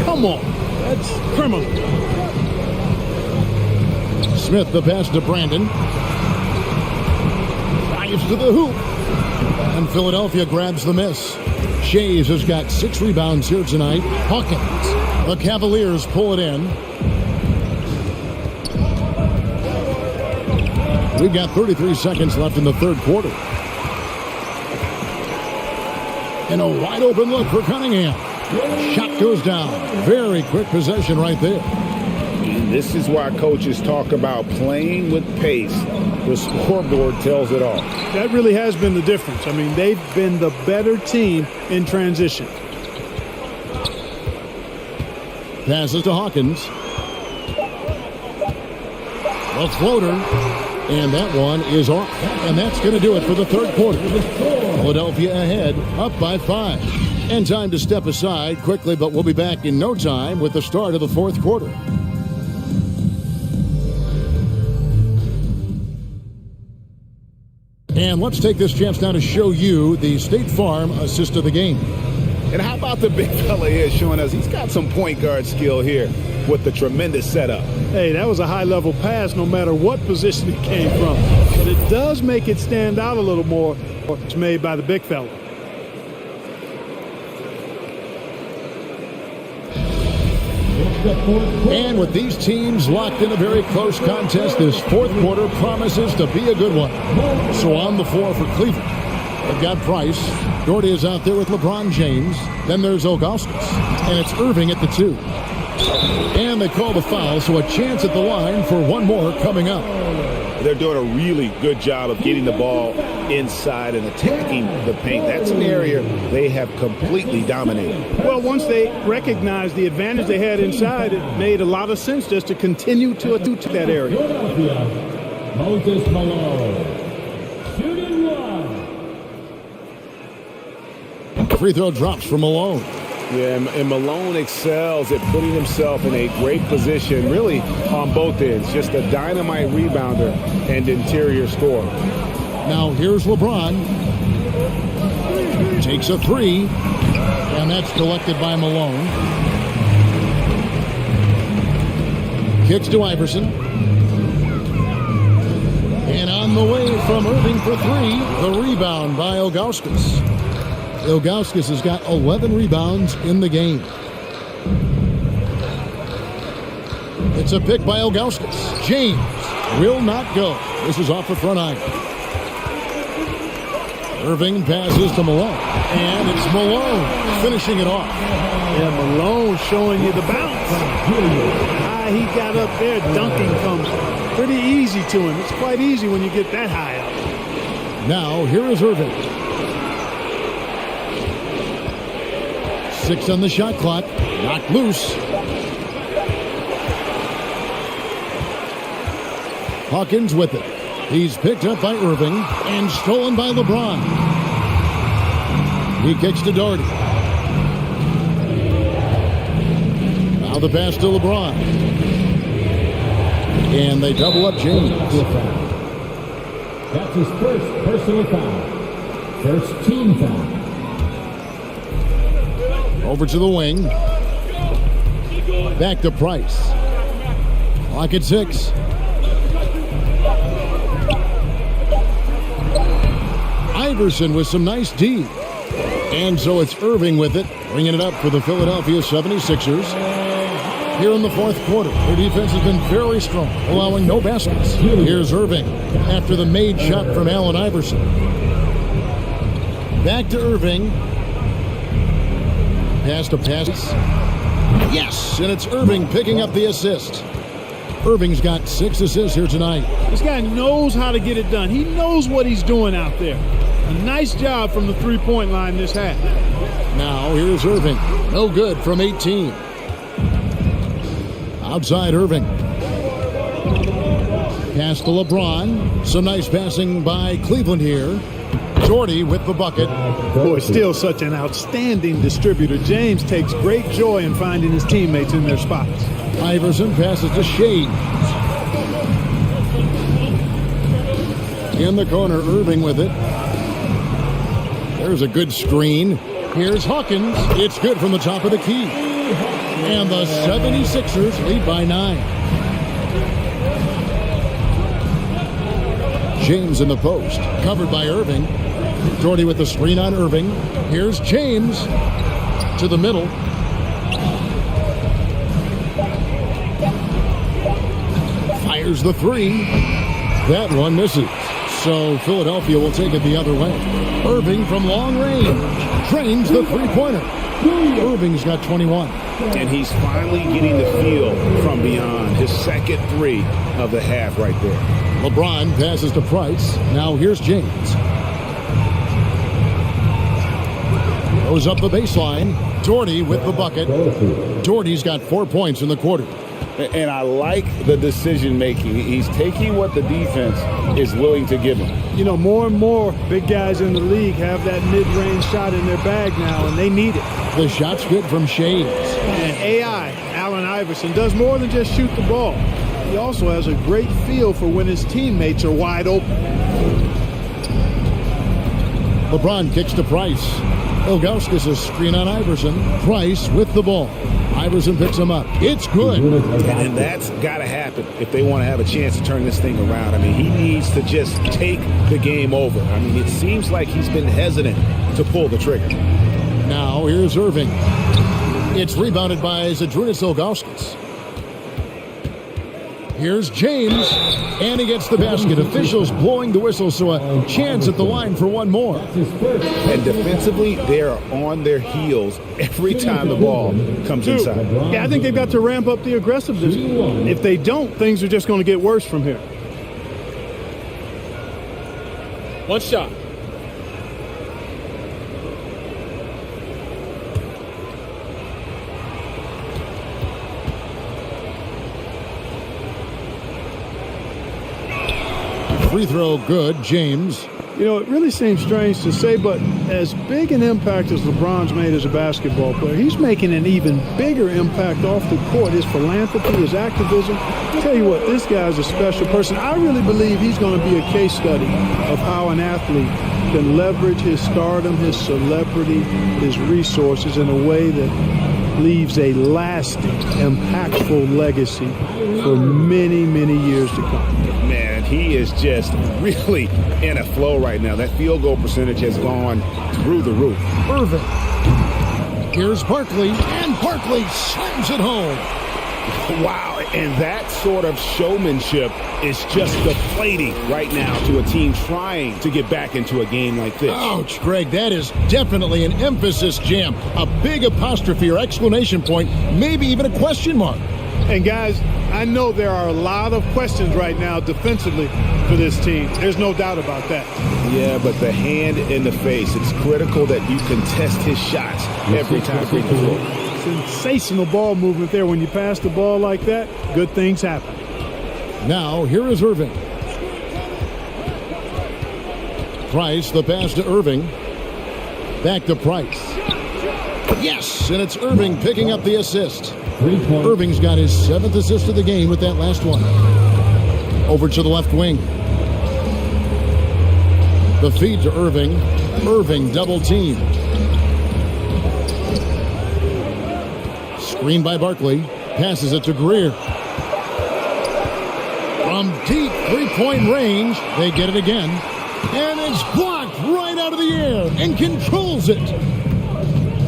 come on, that's criminal. Smith, the pass to Brandon. Drives to the hoop. And Philadelphia grabs the miss. Shays has got 6 rebounds here tonight. Hawkins. The Cavaliers pull it in. We've got 33 seconds left in the third quarter. And a wide open look for Cunningham. Shot goes down. Very quick possession right there. This is why coaches talk about playing with pace. The scoreboard tells it all. That really has been the difference. I mean, they've been the better team in transition. Passes to Hawkins. A floater. And that one is off. And that's going to do it for the third quarter. Philadelphia ahead, up by 5. And time to step aside quickly, but we'll be back in no time with the start of the fourth quarter. And let's take this chance now to show you the State Farm assist of the game. And how about the big fella here showing us he's got some point guard skill here with the tremendous setup. Hey, that was a high-level pass no matter what position it came from. But it does make it stand out a little more. It's made by the big fella. And with these teams locked in a very close contest, this fourth quarter promises to be a good one. So on the floor for Cleveland, they've got Price. Daugherty is out there with LeBron James. Then there's Ilgauskas. And it's Erving at the 2. And they call the foul, so a chance at the line for one more coming up. They're doing a really good job of getting the ball inside and attacking the paint. That's an area they have completely dominated. Well, once they recognized the advantage they had inside, it made a lot of sense just to continue to that area. Moses Malone. Shooting 1. Free throw drops for Malone. Yeah, and Malone excels at putting himself in a great position, really on both ends. Just a dynamite rebounder and interior scorer. Now here's LeBron. Takes a 3, and that's collected by Malone. Kicks to Iverson. And on the way from Irving for three, the rebound by Ilgauskas. Ilgauskas has got 11 rebounds in the game. It's a pick by Ilgauskas. James will not go. This is off the front iron. Irving passes to Malone. And it's Malone finishing it off. Yeah, Malone showing you the bounce. High he got up there, dunking comes pretty easy to him. It's quite easy when you get that high up. Now, here is Irving. 6 on the shot clock. Knocked loose. Hawkins with it. He's picked up by Irving and stolen by LeBron. He kicks to Daugherty. Now the pass to LeBron. And they double up James. That's his first personal foul. First team foul. Over to the wing. Back to Price. Clock at 6. Iverson with some nice D. And so it's Irving with it, bringing it up for the Philadelphia 76ers. Here in the fourth quarter, their defense has been very strong, allowing no baskets. Here's Irving after the made shot from Allen Iverson. Back to Irving. Pass to pass. Yes, and it's Irving picking up the assist. Irving's got 6 assists here tonight. This guy knows how to get it done. He knows what he's doing out there. A nice job from the three-point line this half. Now here's Irving. No good from 18. Outside Irving. Pass to LeBron. Some nice passing by Cleveland here. Daugherty with the bucket. Boy, still such an outstanding distributor. James takes great joy in finding his teammates in their spots. Iverson passes to Shea. In the corner, Irving with it. There's a good screen. Here's Hawkins. It's good from the top of the key. And the 76ers lead by 9. James in the post. Covered by Irving. Daugherty with the screen on Irving. Here's James to the middle. Fires the three. That one misses. So Philadelphia will take it the other way. Irving from long range drains the three-pointer. Irving's got 21. And he's finally getting the feel from beyond. His second three of the half right there. LeBron passes to Price. Now here's James. Goes up the baseline. Daugherty with the bucket. Daugherty's got 4 points in the quarter. And I like the decision-making. He's taking what the defense is willing to give him. You know, more and more big guys in the league have that mid-range shot in their bag now, and they need it. The shot's good from Shades. And AI, Allen Iverson, does more than just shoot the ball. He also has a great feel for when his teammates are wide open. LeBron kicks to Price. Ilgauskas a screen on Iverson. Price with the ball. Iverson picks him up. It's good. And that's got to happen if they want to have a chance to turn this thing around. I mean, he needs to just take the game over. I mean, it seems like he's been hesitant to pull the trigger. Now here's Irving. It's rebounded by Zydrunas Ilgauskas. Here's James, and he gets the basket. Officials blowing the whistle, so a chance at the line for one more. And defensively, they're on their heels every time the ball comes inside. Yeah, I think they've got to ramp up the aggressiveness. If they don't, things are just going to get worse from here. One shot. Free throw good, James. You know, it really seems strange to say, but as big an impact as LeBron's made as a basketball player, he's making an even bigger impact off the court. His philanthropy, his activism. I'll tell you what, this guy's a special person. I really believe he's going to be a case study of how an athlete can leverage his stardom, his celebrity, his resources in a way that leaves a lasting, impactful legacy for many, many years to come. Man, he is just really in a flow right now. That field goal percentage has gone through the roof. Irving. Here's Barkley, and Barkley slams it home. Wow, and that sort of showmanship is just deflating right now to a team trying to get back into a game like this. Ouch, Greg, that is definitely an emphasis jam. A big apostrophe or exclamation point, maybe even a question mark. And guys, I know there are a lot of questions right now defensively for this team. There's no doubt about that. Yeah, but the hand in the face, it's critical that you contest his shots every time he goes. Sensational ball movement there. When you pass the ball like that, good things happen. Now, here is Irving. Price, the pass to Irving. Back to Price. Yes, and it's Irving picking up the assist. Irving's got his 7th assist of the game with that last one. Over to the left wing. The feed to Irving. Irving double team. Screen by Barkley. Passes it to Greer. From deep three-point range, they get it again. And it's blocked right out of the air and controls it.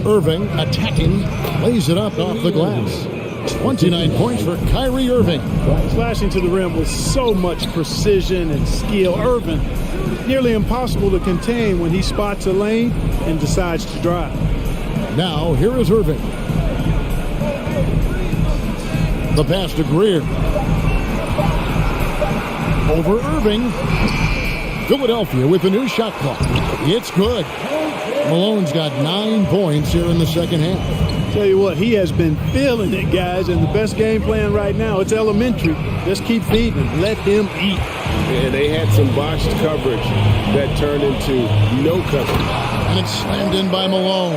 Irving attacking, lays it up off the glass. 29 points for Kyrie Irving. Slashing to the rim with so much precision and skill. Irving, nearly impossible to contain when he spots a lane and decides to drive. Now, here is Irving. The pass to Greer. Over Irving. Philadelphia with the new shot clock. It's good. Malone's got 9 points here in the second half. Tell you what, he has been feeling it, guys, and the best game plan right now, it's elementary. Just keep feeding him. Let him eat. Yeah, they had some botched coverage that turned into no coverage. And it's slammed in by Malone.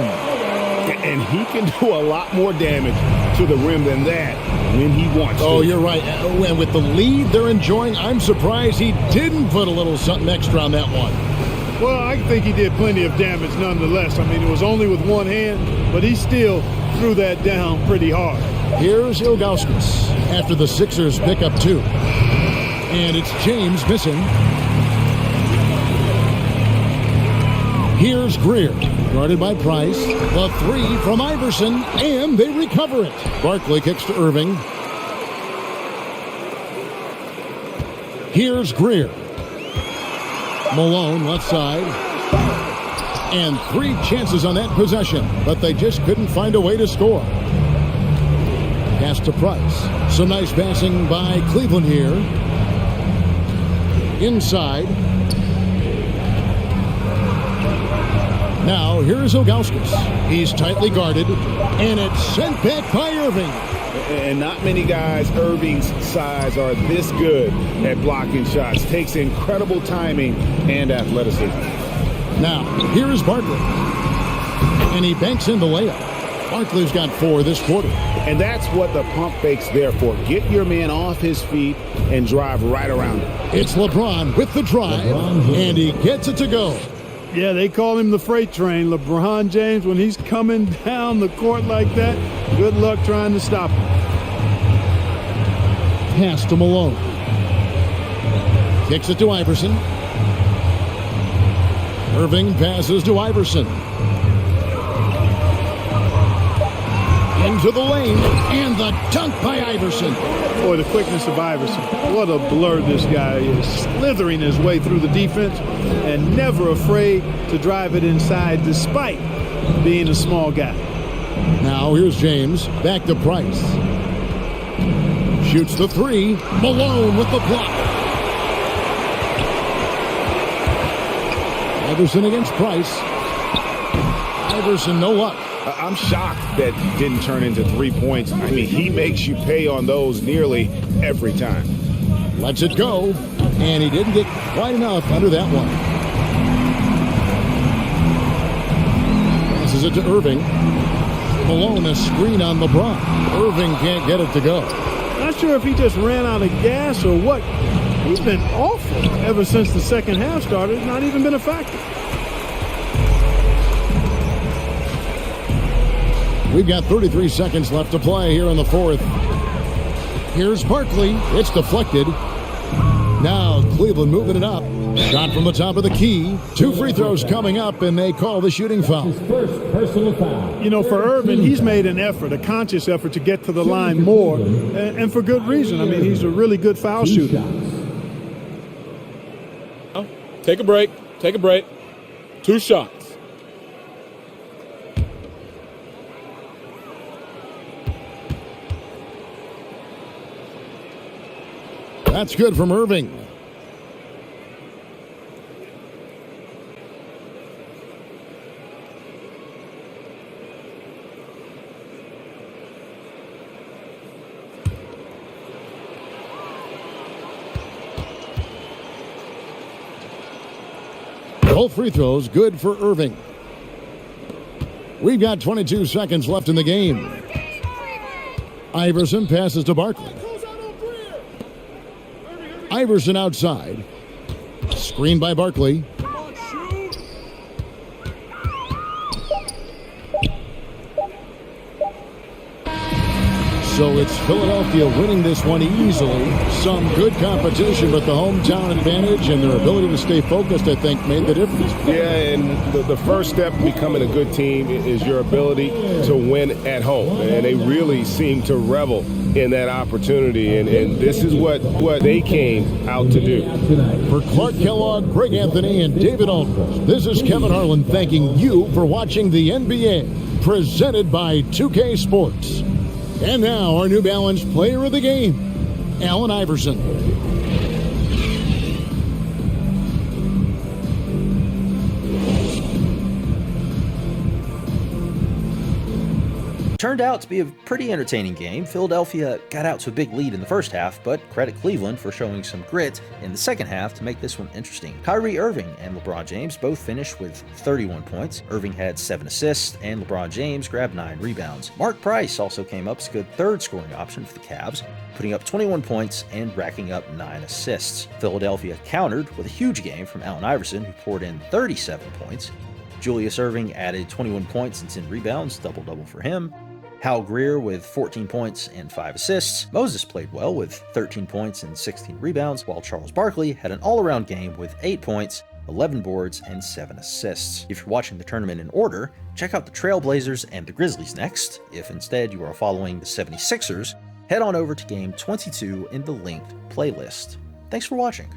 And he can do a lot more damage to the rim than that when he wants to. Oh, you're right. And with the lead they're enjoying, I'm surprised he didn't put a little something extra on that one. Well, I think he did plenty of damage nonetheless. I mean, it was only with one hand, but he still threw that down pretty hard. Here's Ilgauskas after the Sixers pick up 2. And it's James missing. Here's Greer, guarded by Price. The 3 from Iverson, and they recover it. Barkley kicks to Irving. Here's Greer. Malone, left side. And 3 chances on that possession, but they just couldn't find a way to score. Pass to Price. Some nice passing by Cleveland here. Inside. Now, here's Ilgauskas. He's tightly guarded, and it's sent back by Irving. And not many guys Irving's size are this good at blocking shots. Takes incredible timing and athleticism. Now, here is Barkley. And he banks in the layup. Barkley's got 4 this quarter. And that's what the pump fake's there for. Get your man off his feet and drive right around him. It's LeBron with the drive, and he gets it to go. Yeah, they call him the freight train. LeBron James, when he's coming down the court like that, good luck trying to stop him. Pass to Malone. Kicks it to Iverson. Irving passes to Iverson. Into the lane, and the dunk by Iverson. Boy, the quickness of Iverson. What a blur this guy is. Slithering his way through the defense and never afraid to drive it inside despite being a small guy. Now here's James. Back to Price. Shoots the 3. Malone with the block. Iverson against Price. Iverson, no luck. I'm shocked that didn't turn into 3 points. I mean, he makes you pay on those nearly every time. Lets it go, and he didn't get quite enough under that one. Passes it to Irving. Malone, a screen on LeBron. Irving can't get it to go. Not sure if he just ran out of gas or what. He's been awful ever since the second half started. Not even been a factor. We've got 33 seconds left to play here in the fourth. Here's Barkley. It's deflected. Now Cleveland moving it up. Shot from the top of the key. 2 free throws coming up, and they call the shooting foul. His first personal foul. You know, for Irving, he's made an effort, a conscious effort to get to the line more, and for good reason. I mean, he's a really good foul shooter. Take a break. Take a break. 2 shots. That's good from Irving. Both free throws good for Irving. We've got 22 seconds left in the game. Iverson passes to Barkley. Iverson outside. Screen by Barkley. So it's Philadelphia winning this one easily. Some good competition, but the hometown advantage and their ability to stay focused, I think, made the difference. Yeah, and the first step in becoming a good team is your ability to win at home. And they really seem to revel in that opportunity. And this is what they came out to do. For Clark Kellogg, Greg Anthony, and David Aldridge, this is Kevin Harlan thanking you for watching the NBA, presented by 2K Sports. And now, our New Balance player of the game, Allen Iverson. Turned out to be a pretty entertaining game. Philadelphia got out to a big lead in the first half, but credit Cleveland for showing some grit in the second half to make this one interesting. Kyrie Irving and LeBron James both finished with 31 points. Irving had 7 assists, and LeBron James grabbed 9 rebounds. Mark Price also came up as a good third scoring option for the Cavs, putting up 21 points and racking up 9 assists. Philadelphia countered with a huge game from Allen Iverson, who poured in 37 points. Julius Erving added 21 points and 10 rebounds, double-double for him. Hal Greer with 14 points and 5 assists. Moses played well with 13 points and 16 rebounds, while Charles Barkley had an all-around game with 8 points, 11 boards, and 7 assists. If you're watching the tournament in order, check out the Trailblazers and the Grizzlies next. If instead you are following the 76ers, head on over to Game 22 in the linked playlist. Thanks for watching.